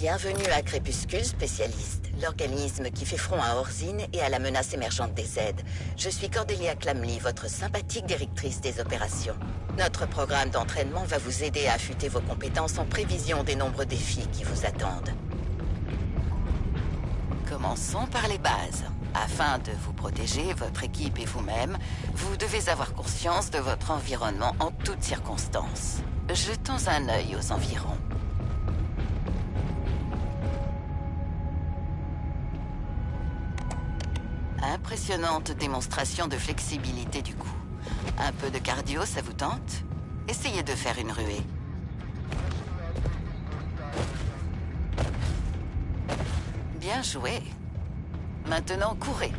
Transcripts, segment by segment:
Bienvenue à Crépuscule Spécialiste, l'organisme qui fait front à Orzine et à la menace émergente des Z. Je suis Cordelia Clamley, votre sympathique directrice des opérations. Notre programme d'entraînement va vous aider à affûter vos compétences en prévision des nombreux défis qui vous attendent. Commençons par les bases. Afin de vous protéger, votre équipe et vous-même, vous devez avoir conscience de votre environnement en toutes circonstances. Jetons un œil aux environs. Impressionnante démonstration de flexibilité du cou. Un peu de cardio, ça vous tente? Essayez de faire une ruée. Bien joué. Maintenant, courez.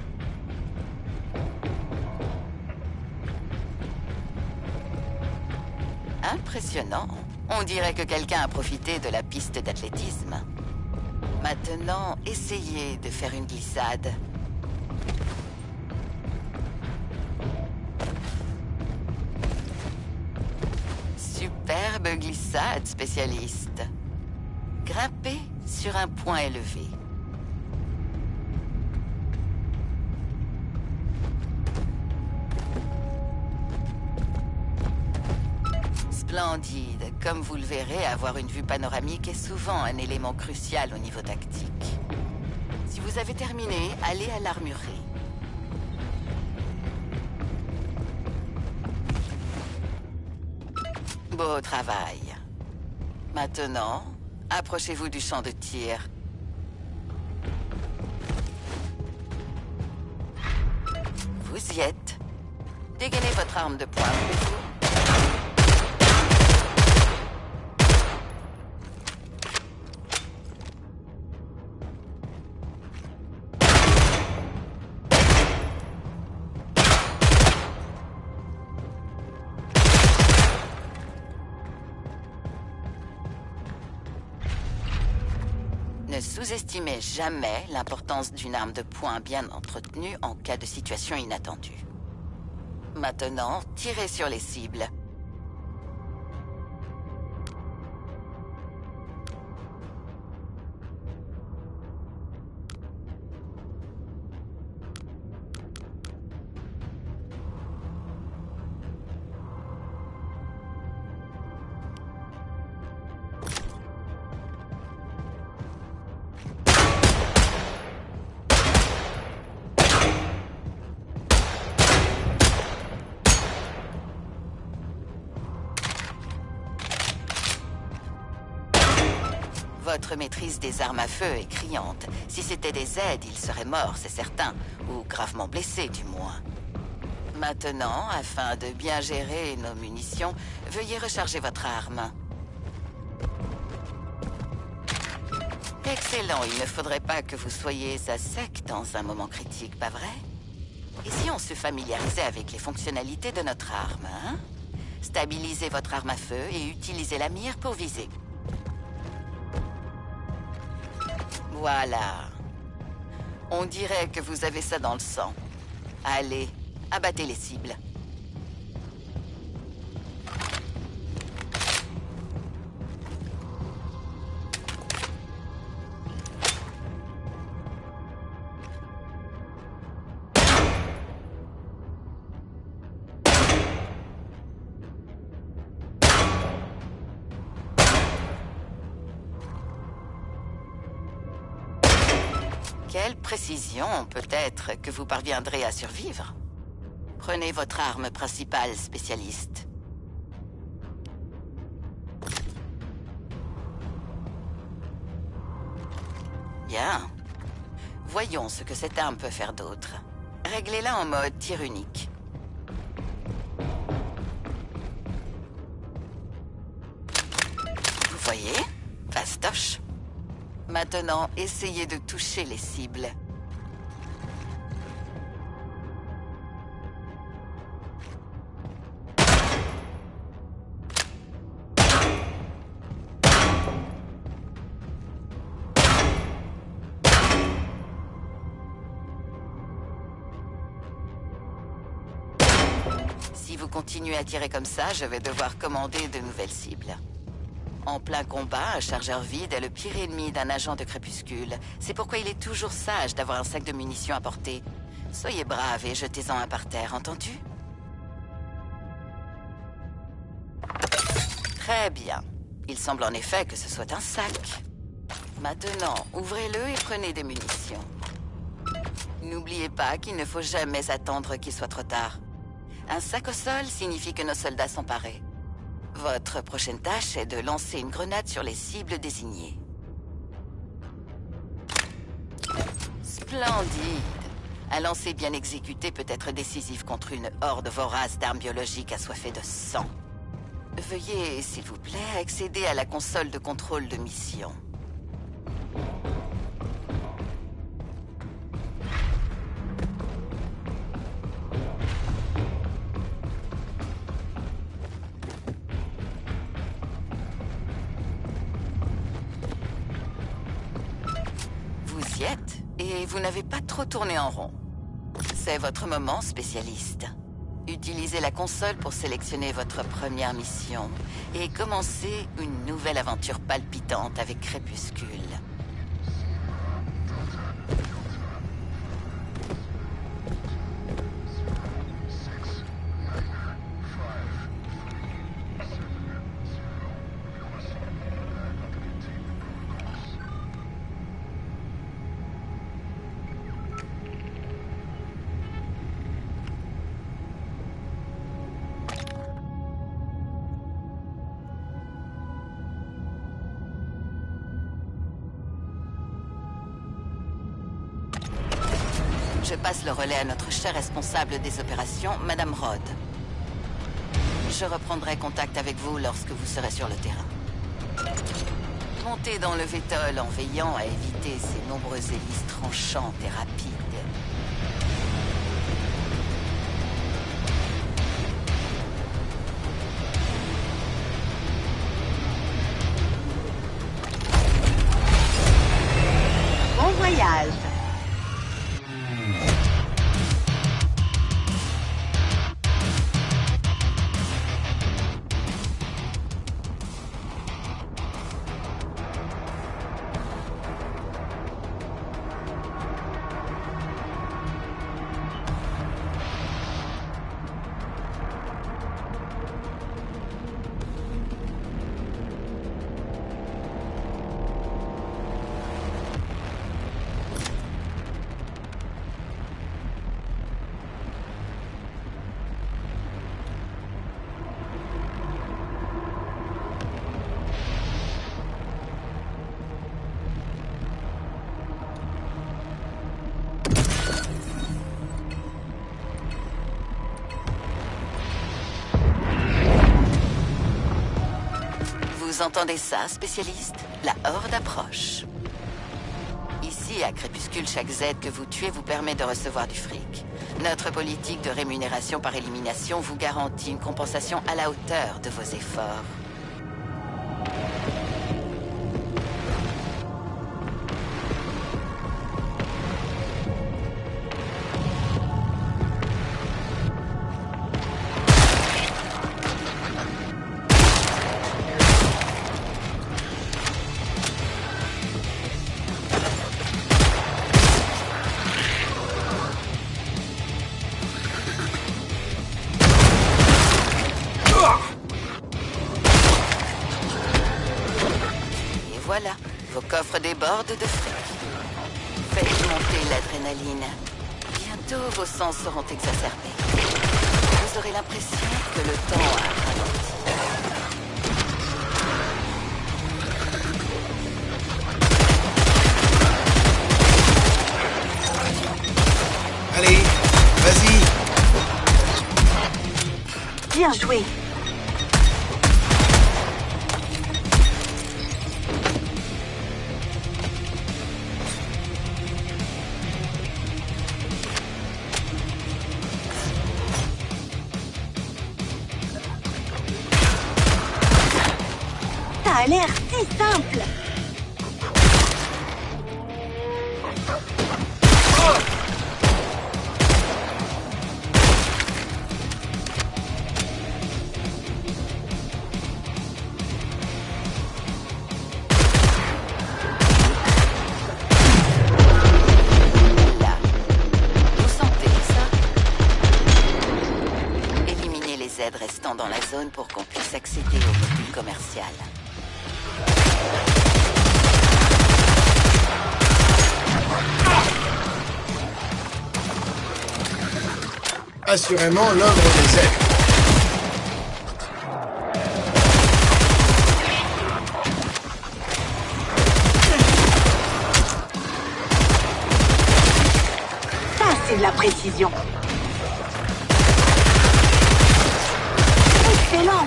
Impressionnant. On dirait que quelqu'un a profité de la piste d'athlétisme. Maintenant, essayez de faire une glissade. Superbe glissade, spécialiste. Grimpez sur un point élevé. Splendide. Comme vous le verrez, avoir une vue panoramique est souvent un élément crucial au niveau tactique. Si vous avez terminé, allez à l'armurerie. Beau travail. Maintenant, approchez-vous du champ de tir. Vous y êtes. Dégainez votre arme de poing, voulez-vous? Ne sous-estimez jamais l'importance d'une arme de poing bien entretenue en cas de situation inattendue. Maintenant, tirez sur les cibles. Votre maîtrise des armes à feu est criante. Si c'était des Z, ils seraient morts, c'est certain. Ou gravement blessés, du moins. Maintenant, afin de bien gérer nos munitions, veuillez recharger votre arme. Excellent, il ne faudrait pas que vous soyez à sec dans un moment critique, pas vrai? Et si on se familiarisait avec les fonctionnalités de notre arme, hein? Stabilisez votre arme à feu et utilisez la mire pour viser. Voilà. On dirait que vous avez ça dans le sang. Allez, abattez les cibles. Quelle précision, peut-être que vous parviendrez à survivre. Prenez votre arme principale, spécialiste. Bien. Voyons ce que cette arme peut faire d'autre. Réglez-la en mode tir unique. Vous voyez? Fastoche. Maintenant, essayez de toucher les cibles. Si vous continuez à tirer comme ça, je vais devoir commander de nouvelles cibles. En plein combat, un chargeur vide est le pire ennemi d'un agent de Crépuscule. C'est pourquoi il est toujours sage d'avoir un sac de munitions à portée. Soyez brave et jetez-en un par terre, entendu? Très bien. Il semble en effet que ce soit un sac. Maintenant, ouvrez-le et prenez des munitions. N'oubliez pas qu'il ne faut jamais attendre qu'il soit trop tard. Un sac au sol signifie que nos soldats sont parés. Votre prochaine tâche est de lancer une grenade sur les cibles désignées. Splendide! Un lancer bien exécuté peut être décisif contre une horde vorace d'armes biologiques assoiffées de sang. Veuillez, s'il vous plaît, accéder à la console de contrôle de mission. Vous y êtes, et vous n'avez pas trop tourné en rond. C'est votre moment, spécialiste. Utilisez la console pour sélectionner votre première mission et commencer une nouvelle aventure palpitante avec Crépuscule. Je passe le relais à notre chère responsable des opérations, Madame Rhodes. Je reprendrai contact avec vous lorsque vous serez sur le terrain. Montez dans le Vétol en veillant à éviter ces nombreuses hélices tranchantes et rapides. Bon voyage! Vous entendez ça, spécialiste? La horde approche. Ici, à Crépuscule, chaque Z que vous tuez vous permet de recevoir du fric. Notre politique de rémunération par élimination vous garantit une compensation à la hauteur de vos efforts. Voilà, vos coffres débordent de fric. Faites monter l'adrénaline. Bientôt, vos sens seront exacerbés. Vous aurez l'impression que le temps a ralenti. Allez, vas-y! Bien joué! Ça a l'air très simple! dans la zone pour qu'on puisse accéder au module commercial. Assurément l'œuvre des ailes. Ça, c'est de la précision. Excellent.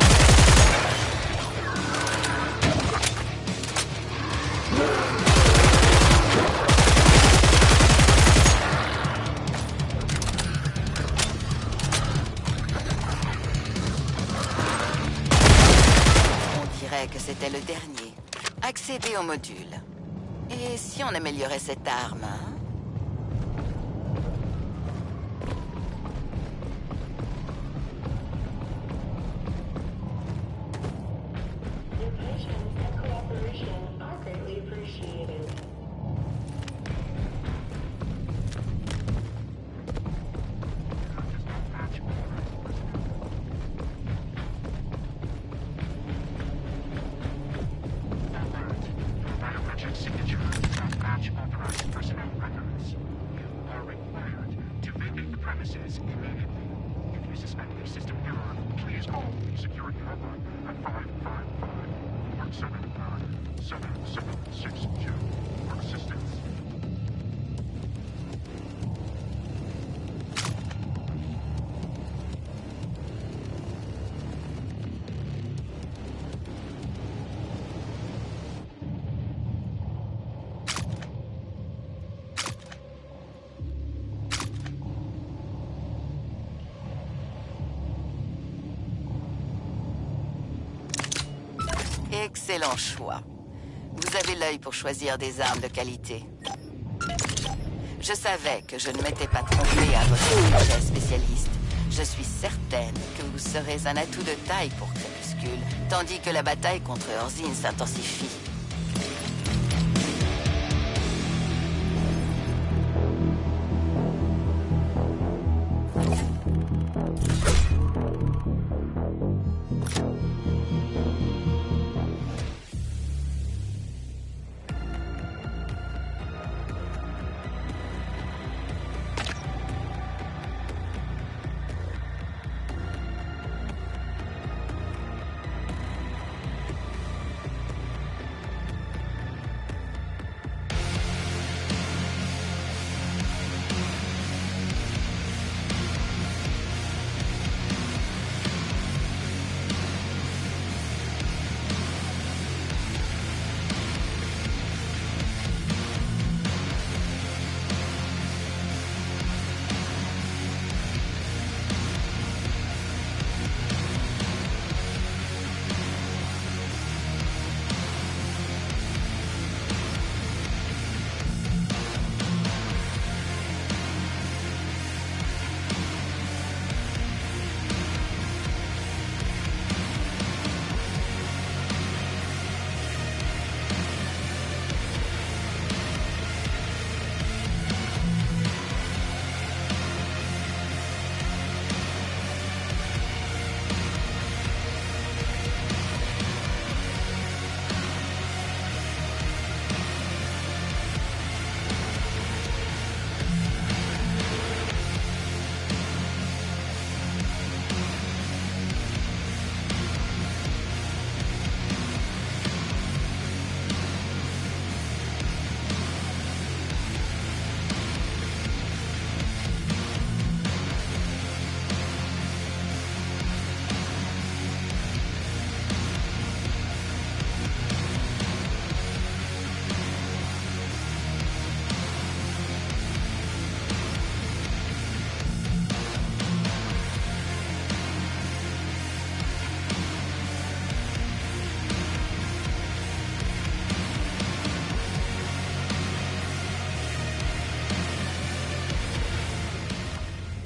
Que c'était le dernier. Accéder au module. Et si on améliorait cette arme, hein? Excellent choix. Vous avez l'œil pour choisir des armes de qualité. Je savais que je ne m'étais pas trompé à votre budget spécialiste. Je suis certaine que vous serez un atout de taille pour Crépuscule, tandis que la bataille contre Orzine s'intensifie.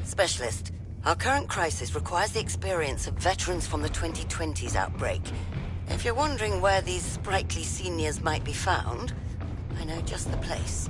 Specialist, our current crisis requires the experience of veterans from the 2020s outbreak. If you're wondering where these sprightly seniors might be found, I know just the place.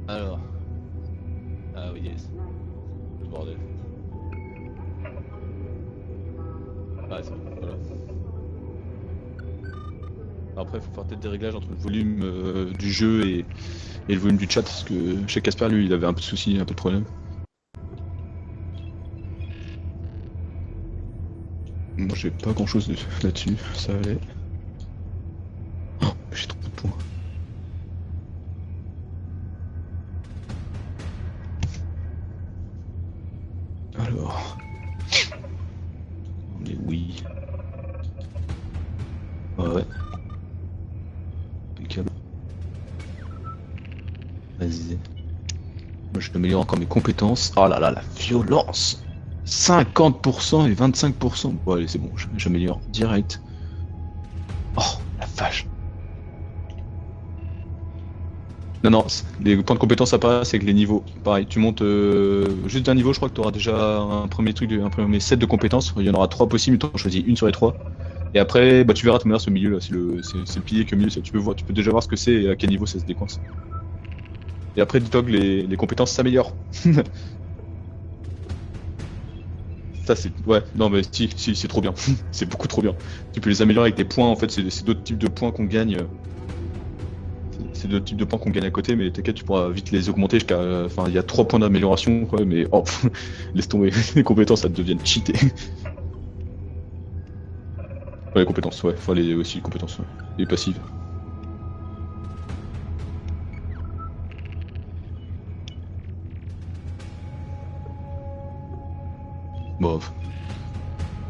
Alors. Ah oui, yes. Le bordel. Ah, c'est bon, voilà. Après, il faut faire peut-être des réglages entre le volume du jeu et le volume du chat, parce que chez Casper, lui, il avait un peu de soucis, un peu de problème. Moi, j'ai pas grand-chose là-dessus, ça allait. Oh, j'ai trop de points. Alors... On est oui. Ouais. Impeccable. Vas-y. Moi je améliore encore mes compétences. Oh là là, la violence 50% et 25%. Bon allez c'est bon, j'améliore direct. Oh la vache. Non, les points de compétence apparaissent avec les niveaux. Pareil, tu montes juste d'un niveau, je crois que tu auras déjà un premier premier set de compétences. Il y en aura 3 possibles, tu en choisis une sur les 3. Et après, bah, tu verras tout à l'heure ce milieu là, c'est le pilier qui est au milieu, tu peux déjà voir ce que c'est et à quel niveau ça se décoince. Et après, Dog, les compétences s'améliorent. Ça c'est... Ouais, non mais si, c'est trop bien. C'est beaucoup trop bien. Tu peux les améliorer avec des points, en fait, c'est d'autres types de points qu'on gagne. C'est d'autres types de points qu'on gagne à côté, mais t'inquiète, tu pourras vite les augmenter jusqu'à... Enfin, il y a 3 points d'amélioration, quoi, mais... Oh, laisse tomber, les compétences, ça deviennent cheatées. Ouais, les compétences, ouais, faut aller aussi, les compétences, ouais. Les passives. Bon,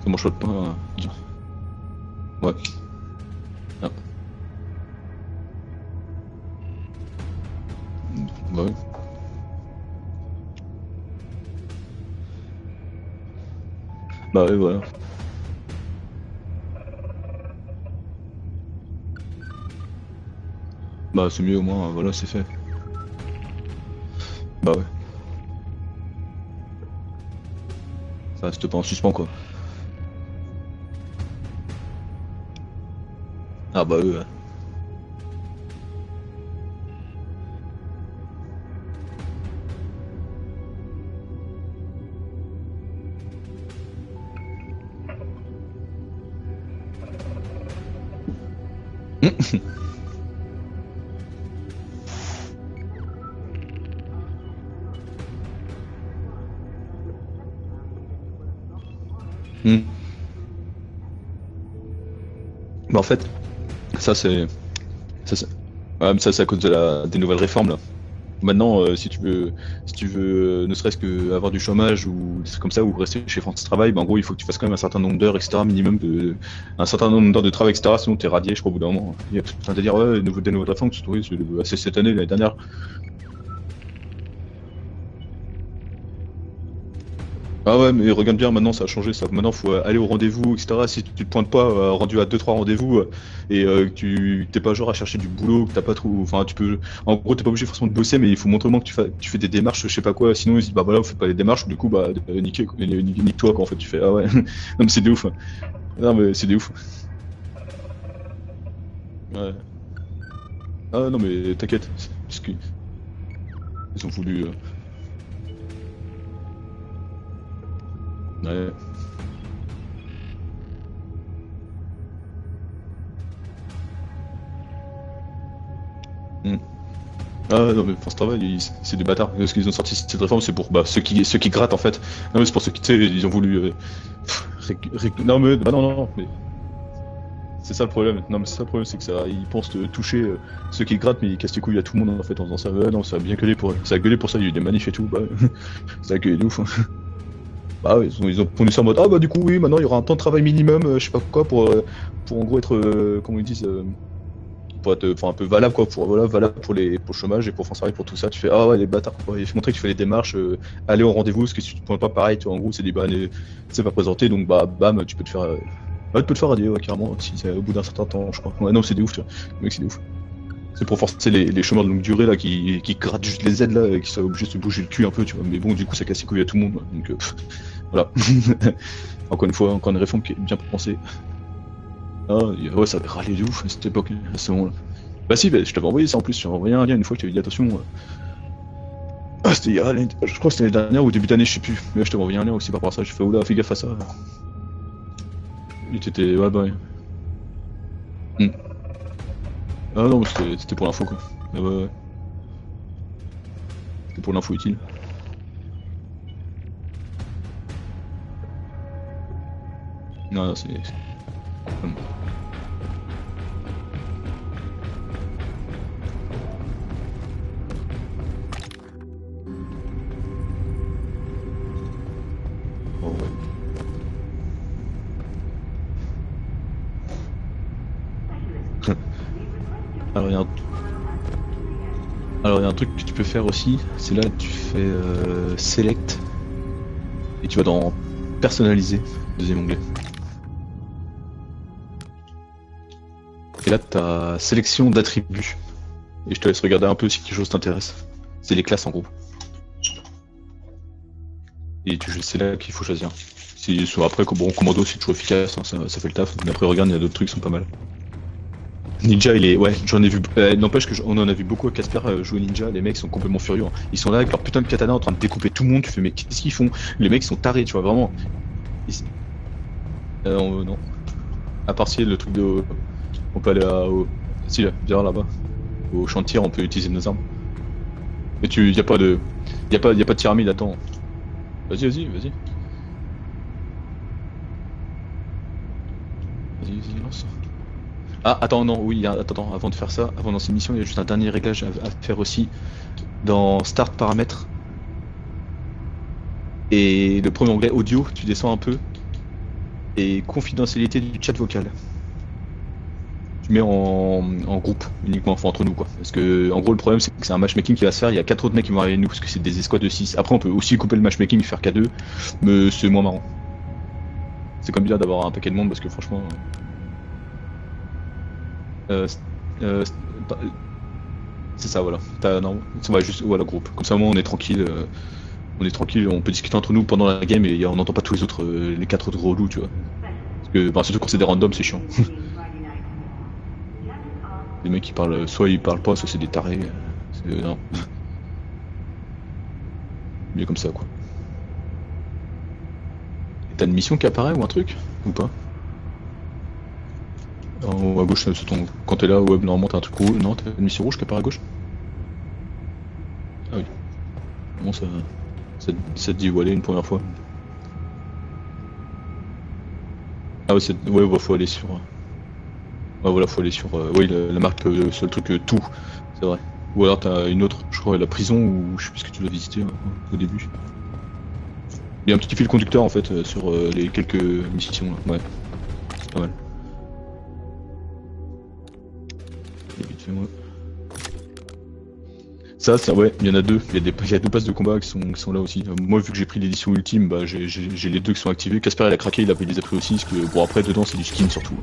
c'est mon choix de pain. Ouais. Ah. Bah ouais. Bah ouais, voilà. Bah c'est mieux au moins, voilà, c'est fait. Bah ouais. Ça reste pas en suspens quoi. Ah bah ouais. Bah en fait, ça c'est... Ouais, mais ça c'est à cause des nouvelles réformes là. Maintenant, si tu veux, ne serait-ce que avoir du chômage ou des trucs comme ça, ou rester chez France Travail, bah en gros il faut que tu fasses quand même un certain nombre d'heures, etc. minimum un certain nombre d'heures de travail, etc. Sinon t'es radié, je crois, au bout d'un moment. Il y a tout un délire, ouais, des nouvelles réformes que tu trouves c'est cette année, l'année dernière. Ah ouais, mais regarde bien, maintenant ça a changé ça. Maintenant faut aller au rendez-vous, etc. Si tu te pointes pas rendu à 2-3 rendez-vous et que tu t'es pas genre à chercher du boulot, que t'as pas trop. Enfin, tu peux. En gros, t'es pas obligé forcément de bosser, mais il faut montrer au moins que tu fais des démarches, je sais pas quoi. Sinon, ils se disent bah voilà, vous faites pas les démarches, du coup, bah nique toi quoi. En fait, tu fais ah ouais. Non, mais c'est des ouf. Non, mais c'est des ouf. Ouais. Ah non, mais t'inquiète. Parce que ils ont voulu. Ouais. Ah non mais France Travail, c'est des bâtards. Ce qu'ils ont sorti cette réforme, c'est pour ceux qui grattent en fait. Non mais c'est pour ceux qui, tu sais, ils ont voulu... Non mais... Bah non, mais... C'est ça le problème. Non mais c'est ça le problème, c'est que ça, ils pensent toucher ceux qui grattent, mais ils cassent les couilles à tout le monde en fait en faisant ça. Ouais, non, ça a bien gueulé ça a gueulé pour ça, il y a eu des manifs et tout, bah... ça a gueulé de ouf. Bah ouais, ils ont pondu ça en mode ah bah du coup oui maintenant il y aura un temps de travail minimum je sais pas quoi pour en gros être comment ils disent pour être un peu valable quoi pour valable pour le chômage et pour France Travail pour tout ça. Tu fais ah ouais les bâtards quoi. Il faut montrer que tu fais les démarches aller au rendez-vous parce que si tu te pointes pas pareil tu vois, en gros c'est des c'est pas présenté donc bah bam tu peux te faire radier ouais, carrément si c'est au bout d'un certain temps je crois. Ouais non c'est des ouf tu vois. Mec c'est des ouf. C'est pour forcer les chômeurs de longue durée là qui grattent juste les aides là et qui sont obligés de se bouger le cul un peu tu vois, mais bon du coup ça casse les couilles à tout le monde donc voilà. Encore une fois, encore une réforme qui est bien pensée. Ah ouais ça avait râlé de ouf à cette époque, à ce moment là. Bah si, je t'avais envoyé ça en plus, j'ai envoyé un lien une fois, je t'avais dit attention, Ah, c'était je crois que c'était l'année dernière ou début d'année, je sais plus. Mais je t'avais envoyé un lien aussi par rapport à ça. J'ai fait oula, fais gaffe à ça. Et t'étais. Ouais, bah ouais. Ah non, c'était pour l'info quoi. Ah ouais, ouais. C'était pour l'info utile. Non, non, c'est. Oh, ouais. Alors, il y a un truc que tu peux faire aussi, c'est là tu fais select et tu vas dans personnaliser, deuxième onglet. Et là t'as sélection d'attributs. Et je te laisse regarder un peu si quelque chose t'intéresse. C'est les classes en gros. Et c'est là qu'il faut choisir. Après, bon, commando c'est toujours efficace, hein, ça fait le taf. Mais après regarde, il y a d'autres trucs qui sont pas mal. Ninja, ouais, j'en ai vu. N'empêche on en a vu beaucoup à Casper jouer Ninja. Les mecs sont complètement furieux. Hein. Ils sont là avec leur putain de katana en train de découper tout le monde. Tu fais, mais qu'est-ce qu'ils font? Les mecs sont tarés, tu vois, vraiment. Non. À part si le truc de. On peut aller si, là, bien là-bas. Au chantier, on peut utiliser nos armes. Mais y a pas de pyramide, attends. Vas-y. Vas-y, lance. Ah, attends, non, oui, attends, avant de faire ça, avant dans ces missions, il y a juste un dernier réglage à faire aussi. Dans Start paramètres. Et le premier onglet audio, tu descends un peu. Et confidentialité du chat vocal. Tu mets en groupe, uniquement, enfin entre nous quoi. Parce que, en gros, le problème c'est que c'est un matchmaking qui va se faire, il y a 4 autres mecs qui vont arriver avec nous, parce que c'est des escouades de 6. Après, on peut aussi couper le matchmaking et faire qu'à 2, mais c'est moins marrant. C'est comme bien d'avoir un paquet de monde, parce que franchement. C'est ça, voilà. Non, ouais, juste, voilà, groupe. Comme ça, au moins, on est tranquille. On peut discuter entre nous pendant la game et on n'entend pas tous les autres, les 4 autres relous, tu vois. Parce que, surtout quand c'est des randoms, c'est chiant. Les mecs qui parlent, soit ils parlent pas, soit c'est des tarés. Non. Mieux comme ça quoi. Et t'as une mission qui apparaît ou un truc? Ou pas? En haut à gauche, quand t'es là, ouais, normalement t'as un truc rouge. Non, t'as une mission rouge qui apparaît à gauche? Ah oui. Bon, ça te dit où aller une première fois. Ah ouais, faut aller sur. Ouais, voilà, faut aller sur. Oui, la marque, sur le truc tout, c'est vrai. Ou alors t'as une autre, je crois, la prison, ou je sais plus ce que tu dois visiter au début. Il y a un petit fil conducteur en fait sur les quelques missions là, ouais. C'est pas mal. Et vite fait, ouais. Ça, ouais, il y en a deux. Il y a deux passes de combat qui sont là aussi. Moi, vu que j'ai pris l'édition ultime, bah j'ai les deux qui sont activés. Casper il a craqué, il les a pris aussi, parce que bon après dedans c'est du skin surtout.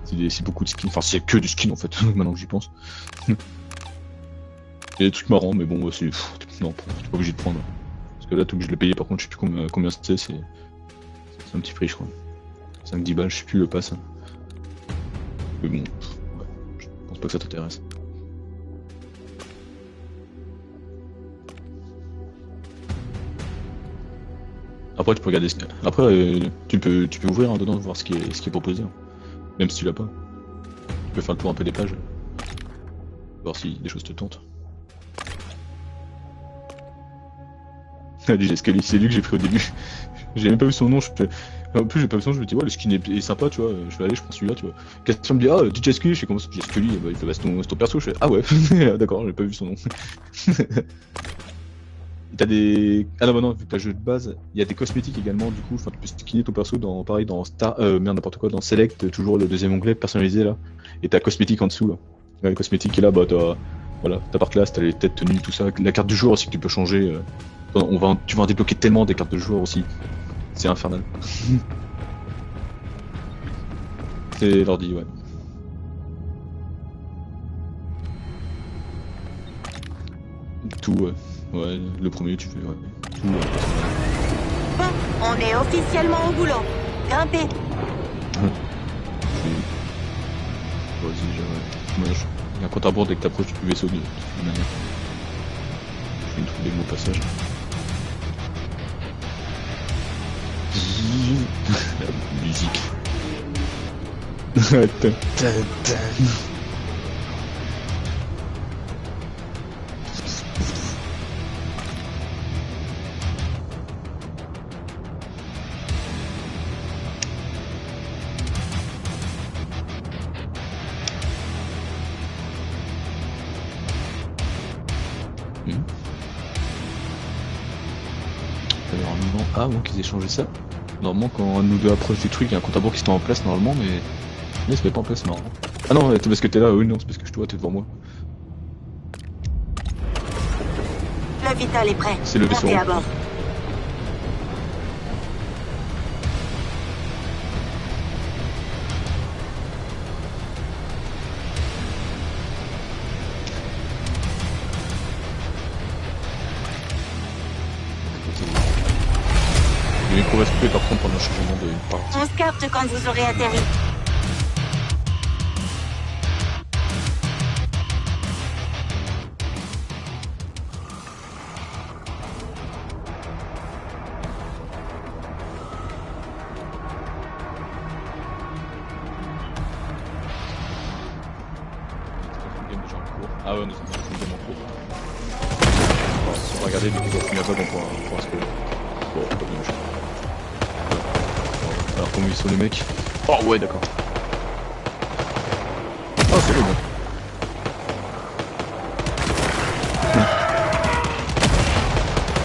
c'est beaucoup de skin. Enfin c'est que du skin en fait, maintenant que j'y pense. Il y a des trucs marrants, mais bon non, t'es pas obligé de prendre. Parce que là t'es obligé de le payer. Par contre, je sais plus combien c'est. C'est un petit prix, je crois. 5-10 balles, je sais plus le pass. Hein. Mais bon, ouais, je pense pas que ça t'intéresse. Après tu peux regarder après tu peux ouvrir hein, dedans, voir ce qui est proposé. Hein. Même si tu l'as pas. Tu peux faire le tour un peu des pages. Voir si des choses te tentent. Allez, c'est lui que j'ai pris au début. J'ai même pas vu son nom, en plus j'ai pas vu son nom, je me dis ouais le skin est sympa tu vois, je vais aller, je prends celui-là tu vois. Question me dit DJ Scully, je sais comment DJ Scully, bah, il fait bah, c'est ton perso, je fais ah ouais, d'accord, j'ai pas vu son nom. T'as des. Ah non, bah non, vu que t'as jeu de base, il y a des cosmétiques également, du coup, enfin, tu peux skinner ton perso dans Star. N'importe quoi, dans Select, toujours le deuxième onglet personnalisé là. Et t'as cosmétique en dessous là. Là, les cosmétiques, et là, bah t'as. Voilà, ta part classe, t'as les têtes tenues, tout ça. La carte du joueur aussi que tu peux changer. Tu vas en débloquer tellement des cartes de joueurs aussi. C'est infernal. C'est l'ordi, ouais. Tout, ouais. Ouais, le premier tu fais, ouais. Tout, ouais. Bon, on est officiellement au boulot. Grimpez. Vas-y, ouais. Il y a un compte à rebours dès que t'approches du vaisseau de toute manière. fais une troupe des mots au passage. La musique. Normalement, ah bon qu'ils aient changé ça. Normalement quand un de nous deux approche du truc, il y a un compte à rebours qui se met en place normalement, mais il se met pas en place, c'est marrant. Ah non, c'est parce que t'es là, oui non, c'est parce que je te vois, t'es devant moi. Le Vital est prêt. C'est le vaisseau. Montez à bord. Le micro va se couper par contre pendant le changement de partie. On se capte quand vous aurez atterri. Ah ouais, nous sommes dans une game en cours. On va regarder, du coup, la première vague, on pourra se coller. Bon, pas bien méchant. Alors, comment ils sont les mecs? Oh ouais, d'accord. Oh, c'est bon.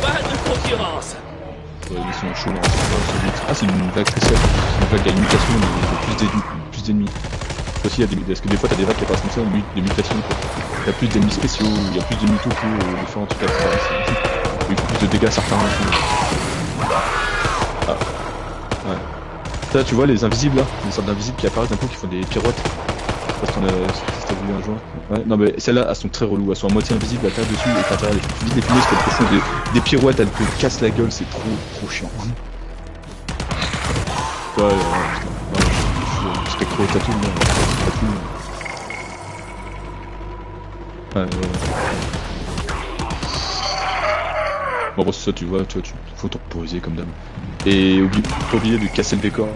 Pas de concurrence. Ouais, ils sont chauds là, c'est vite. Ah, c'est une vague spéciale. C'est une vague à mutation, mais plus d'ennemis. Aussi, parce que des fois, t'as des vagues qui apparaissent comme ça, de mutation, quoi. T'as plus d'ennemis spéciaux, il y a plus d'ennemis tout court, différents trucs à faire. Il faut plus de dégâts certains. Ah. Ouais. Ça, tu vois, les invisibles là, une sorte d'invisibles qui apparaissent d'un coup qui font des pirouettes. Parce qu'on a. Si t'as vu un jour. Ouais, non, mais celles-là, elles sont très reloues, elles sont à moitié invisibles, à terre dessus, et t'as intérêt à les vite défiler, parce qu'elles te font des pirouettes, elles te cassent la gueule, c'est trop chiant. Ouais, putain. Spectro Tattoo, ouais. Bon, c'est ça, tu vois, tu faut temporiser comme d'hab. Et pas oublier de casser le décor.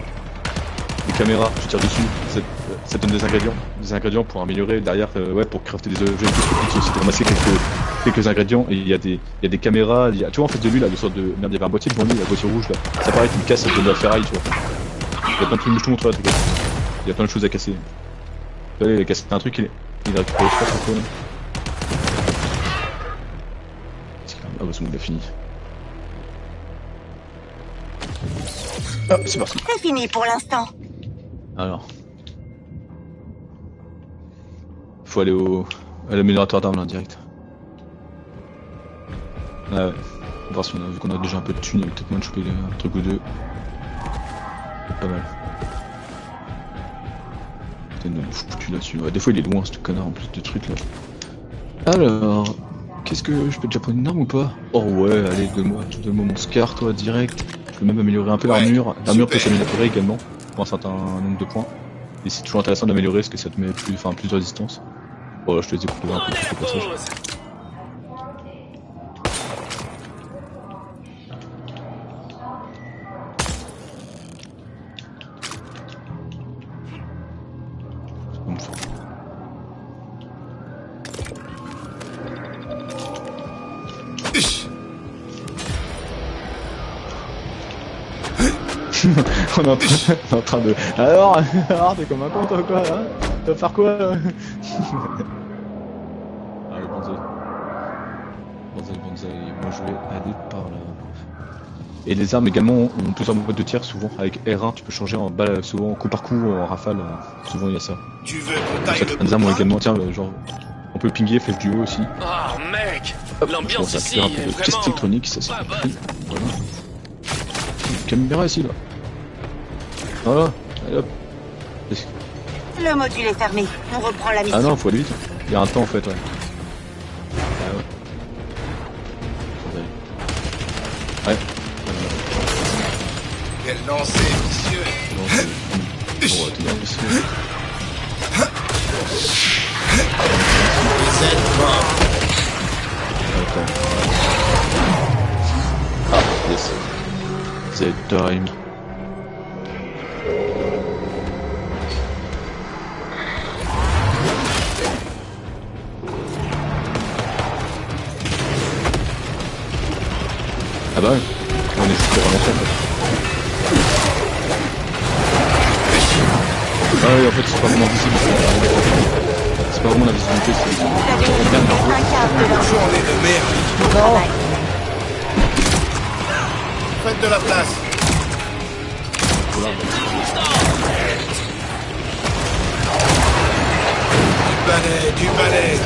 Les caméras, tu tires dessus, ça donne des ingrédients pour améliorer derrière, ouais, pour crafter des objets microscopiques aussi, de ramasser quelques ingrédients. Et il y a des caméras, tu vois en fait de lui là, de sorte de merde, il y avait un boîtier devant lui, la boîtier rouge là. Ça paraît qu'il casse, ça donne de la ferraille, tu vois. Il y a plein de trucs, je te montre là, il y a plein de choses à casser. Tu vois, il a cassé un truc, il a récupéré je sais pas trop là. Ah bah c'est bon, il a fini. Ah, c'est parti. C'est fini pour l'instant. Alors. Faut aller à l'améliorateur d'armes là, direct. Ah ouais. Voir si vu qu'on a déjà un peu de thunes, il y a peut-être moins de choper un truc ou deux. C'est pas mal. Putain, il nous foutu là-dessus. Ouais, des fois il est loin ce connard en plus de trucs là. Alors. Qu'est-ce que je peux déjà prendre une arme ou pas? Oh ouais, allez, donne-moi mon Scar toi direct. Je peux même améliorer un peu l'armure. L'armure peut s'améliorer également pour un certain nombre de points. Et c'est toujours intéressant d'améliorer parce que ça te met plus de résistance. Bon là je te les ai coupés un peu au passage. On est en train de... Alors, t'es comme un con toi quoi là? Tu vas faire quoi là? Ah le Banzai, moi je vais aller par là. Et les armes également ont plusieurs modes de tir souvent, avec R1 tu peux changer en balle, souvent coup par coup, en rafale, souvent il y a ça. Tu veux qu'on taille le Certaines armes ont également, tiens, genre, on peut pinguer, flèche du haut aussi. Oh mec, Hop, l'ambiance ça ici active un peu est de pièces vraiment électroniques, ça c'est pas cool. bonne. Voilà. Une caméra ici là. Voilà, allez hop. Le module est fermé. On reprend la mission. Ah non, faut aller vite. Il y a un temps en fait, ouais. Ah ouais. Ouais. Quel lancer vicieux. Bon, on va tenir un peu ça. Vous êtes mort. Attends. Z-Time. Ah bah ouais, on est juste pour ralentir en fait. Ah oui, en fait c'est pas vraiment visible, c'est pas vraiment la visibilité, c'est... Vous avez un quart de leur Journée de merde. travail. Faites de la place. Du balai.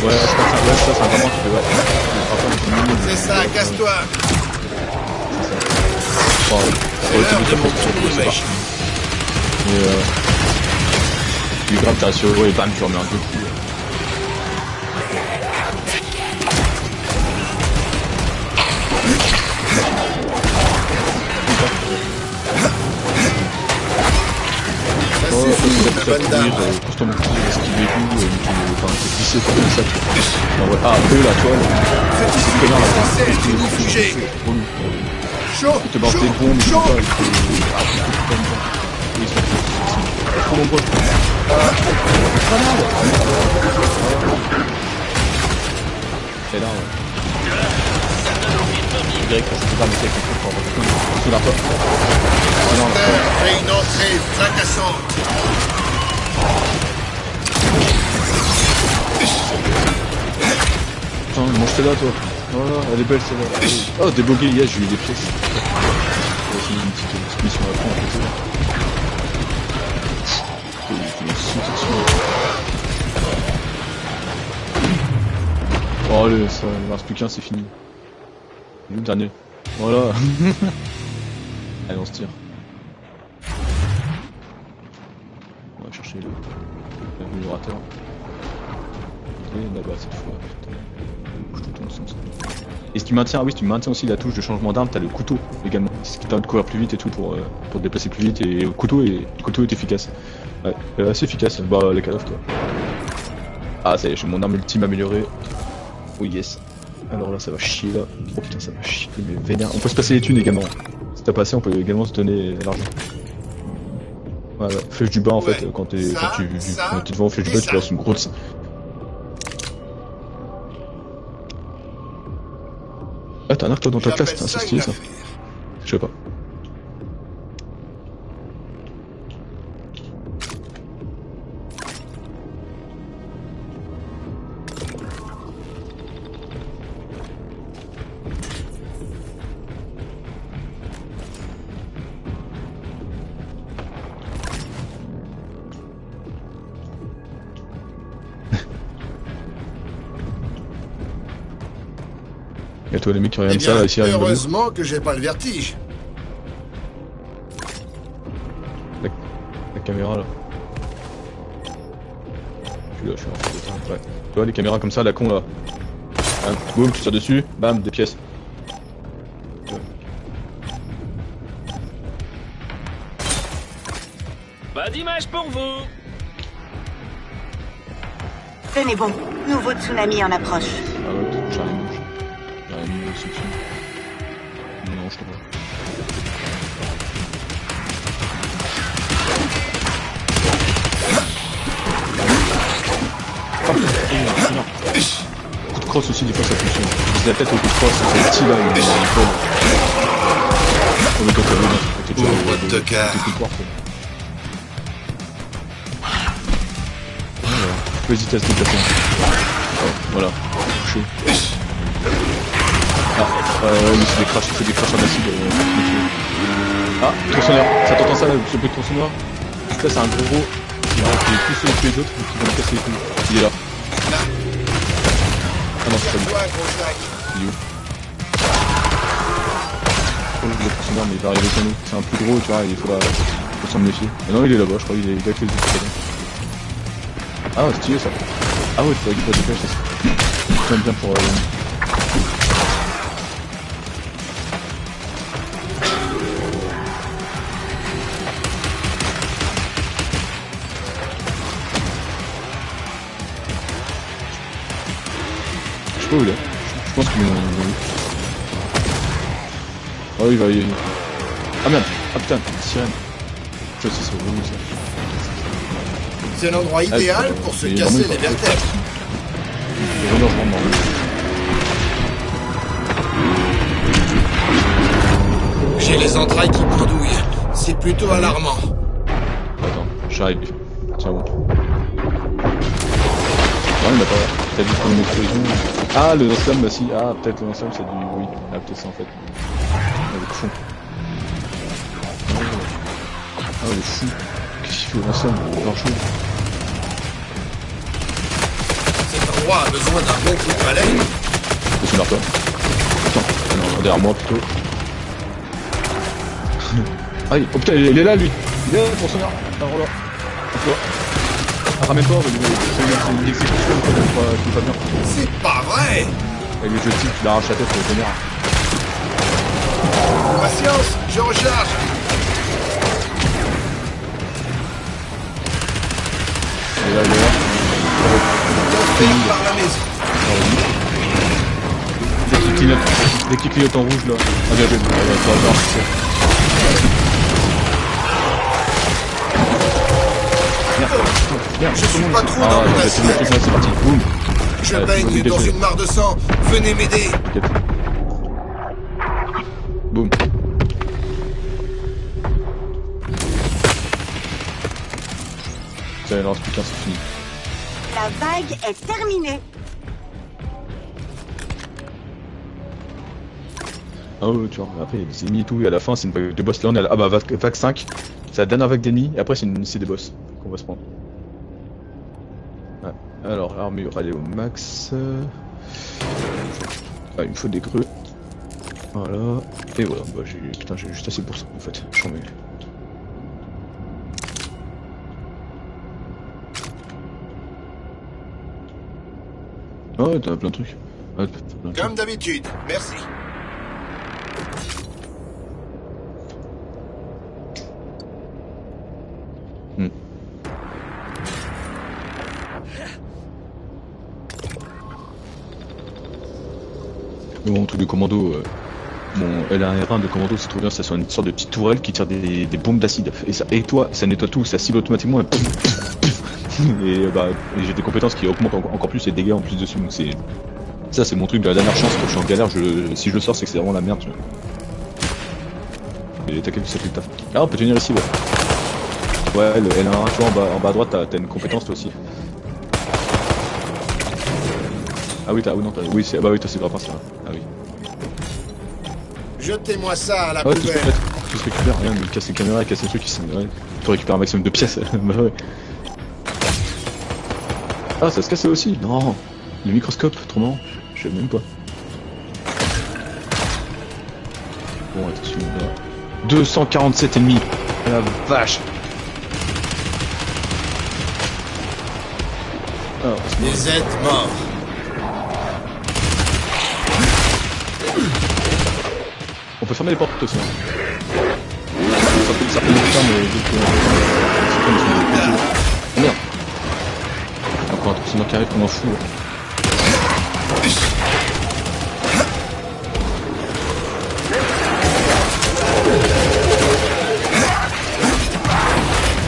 Ouais, je pense que ça c'est un vraiment qui fait ouais. C'est ça, casse-toi. Bon, C'est l'heure de mon tour de mèche. mais tu graves, t'as sur et bam, tu remets un coup. Ça Ouais, suffit, c'est ma ça, bonne dame. constamment esquiver et tout, enfin, c'est glissé comme ça, tu vois. Ah, eux, là, toi, Faites ici, ces connards, là, français, qui vous fugez. c'est relou. Chaud, Ils te balancent des bombes, ils sont pas, ils sont trop nombreux. Et là, je dirais que ça peut pas mettre quelque chose pour avoir quelque chose. Sous la porte. Non, fait une entrée fracassante. putain, mange celle-là, toi. Voilà, elle est belle celle-là. Oh, débogué, yes, j'ai eu des pièces. C'est une petite mission à fond à côté. Je vais sauter dessus. Oh, allez, ça, il ne reste plus qu'un, c'est fini. Le dernier. Voilà. Allez, on se tire. On va chercher l'améliorateur. Et là-bas cette fois, putain. Bouge tout dans le sens. Et si tu maintiens, oui, si tu maintiens aussi la touche de changement d'arme, t'as le couteau également. Ce qui permet de courir plus vite et tout pour te déplacer plus vite. Et le couteau est efficace. Ouais, assez efficace. Bah, les Call of quoi. Ah, ça y est, j'ai mon arme ultime améliorée. Oh yes. Alors là, ça va chier là. Oh putain, ça va chier, mais vénère. On peut se passer les thunes également. Si t'as passé, on peut également se donner l'argent. Ouais, flèche du bas en fait, quand t'es devant flèche du bas, tu lances une grosse. Ah, t'as un arc toi dans ta classe, putain, c'est stylé ça. Je sais pas. Et toi les mecs qui regardent ça, ici à heureusement que j'ai pas le vertige. la caméra là. Je suis en fait de temps, ouais. Tu vois les caméras comme ça, la con là. Hein, boum, tu tires dessus, bam, des pièces. Pas d'image pour vous. Tenez bon, nouveau tsunami en approche. Ah ouais, j'arrive. J'arrive aussi dessus. Non, je te vois. Coup de crosse aussi, des fois ça fonctionne. Je la tête au coup de crosse, c'est le petit là, il est en vol. Oh, mais toi, t'as vu, t'es déjà Pauvre tocard. t'es coup de poire, quoi. Voilà. Faut hésiter à se déplacer. Oh, voilà. Touché. Ah, oui, c'est des crashs en acide. Ah, tronçonneur. Ça t'entend ça, là, ce bruit de tronçonneur? Ça, c'est un gros qui est plus seul que les autres, qui va me casser les couilles. Il est là. Ah non, c'est pas lui. Il est où? Oh, le tronçonneur, mais il va arriver sur nous. C'est un plus gros, tu vois, il faut s'en méfier. Mais non, il est là-bas, je crois, il est avec les autres. Ah, c'est stylé ça. Ah ouais, tu vas récupérer des flèches, ça. J'aime bien pour... Je sais pas où il est. Je pense qu'ils l'ont eu. Oh, il va y... Ah merde. Ah putain, sirène. Je sais, c'est relou ça. C'est l'endroit idéal pour se Mais casser vraiment, les vertèbres. Les renards, je rentre dans J'ai les entrailles qui pendouillent. C'est plutôt alarmant. Attends, j'arrive. Tiens bon. Non, il m'a pas... T'as vu comme une explosion. Ah, le lance-flamme, bah si. Ah, peut-être le lance-flamme, c'est du... Oui. Ah, peut-être ça en fait. Ah, le fond. Ah, le fou. Qu'est-ce qu'il fait au lance-flamme? Il est pas chaud. Cet endroit a besoin d'un bon coup de balai. Je suis vers toi. Attends, non, derrière moi plutôt. Ah, oh putain, il est là lui. Il est là pour son arme. Ah, voilà. Toi. Ah, ramène-toi, c'est une exécution qui va bien. C'est pas vrai. Avec le joystick, tu l'arraches la tête pour le tonnerre. Patience, je recharge. Il est là, il est là. Faire par la maison. Dès qu'il clignote en rouge là. Ah bien joué. Ah, ouais, toi, voir, Merde, Je suis pas trop dans ah, mon c'est bon, assiette. c'est parti. Boum. Je Ouais, baigne faut dans dégager. une mare de sang. Venez m'aider. T'inquiète. Boum. Ça il en reste plus qu'un, c'est fini. La vague est terminée. Ah ouais, tu vois, après il y a des ennemis et tout, et à la fin c'est une vague de boss. Là on est à la... Ah bah vague 5, c'est la dernière vague d'ennemis, et après c'est des boss qu'on va se prendre. Ouais. Alors, l'armure elle est au max. Ah, il me faut des creux. Voilà. Et voilà, bah putain j'ai juste assez pour ça en fait. J'en mets. Ah ouais, t'as plein de trucs. Ouais, t'as plein de trucs. Comme d'habitude. Merci. Bon, truc de commando, bon, LR1 de commando, c'est trop bien, ça sur une sorte de petite tourelle qui tire des bombes d'acide. Et toi, ça nettoie tout, ça cible automatiquement. Et bah, j'ai des compétences qui augmentent encore plus les dégâts en plus dessus. Donc c'est ça, c'est mon truc de la dernière chance. Quand je suis en galère, si je le sors, c'est que c'est vraiment la merde. Tu vois. Et t'as quelqu'un qui fait le taf. Ah, on peut tenir ici, ouais. Ouais, le L1, tu vois, en bas à droite, t'as une compétence toi aussi. Ah oui, oui, non, oui, bah oui, toi c'est pas parti. Ah oui. Jetez-moi ça à la Ah ouais, tout poubelle. se récupère, rien, il casse les caméras, il casse les trucs, ouais. Tu récupères un maximum de pièces. Bah ouais. Ah, ça se casse aussi. Non, le microscope, trop marrant. Je sais même pas. Bon, attention, là. 247 ennemis. Ah, la vache. Ah, Des êtres morts. on peut fermer les portes aussi. Hein. Ça peut le faire, mais vu que... Oh merde. Encore un truc qui arrive comme un fou.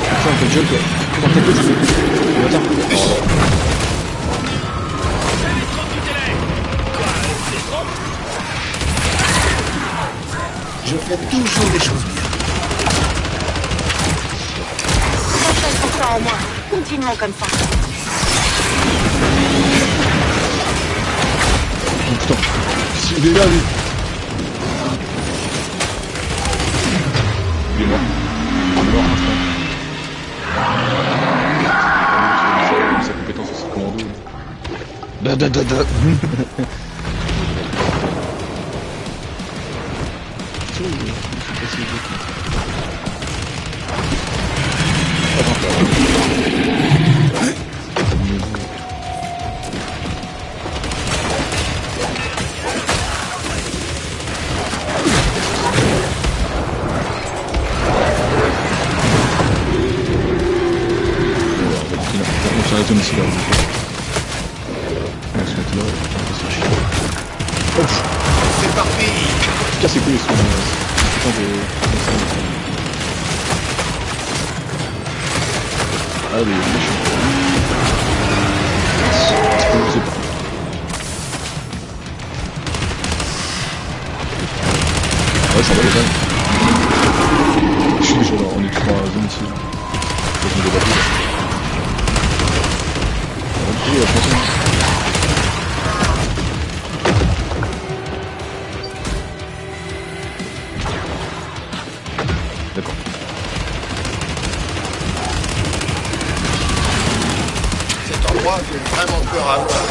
Putain, quel jeu quoi. Comment t'es coach? Je fais toujours des choses bien. 35% en moins. Continuons comme ça. Oh putain. Il est là lui. Il est mort. Il est mort instant. Sa compétence aussi commando. Da. On s'arrête ici là. On se met là. C'est parti. casse les couilles, ils sont Ah, les méchants. Je sais pas. Ouais, ça va les gars. Je suis déjà là, on est toujours à la zone ici. Je me débat plus. D'accord. Cet endroit fait vraiment peur à voir.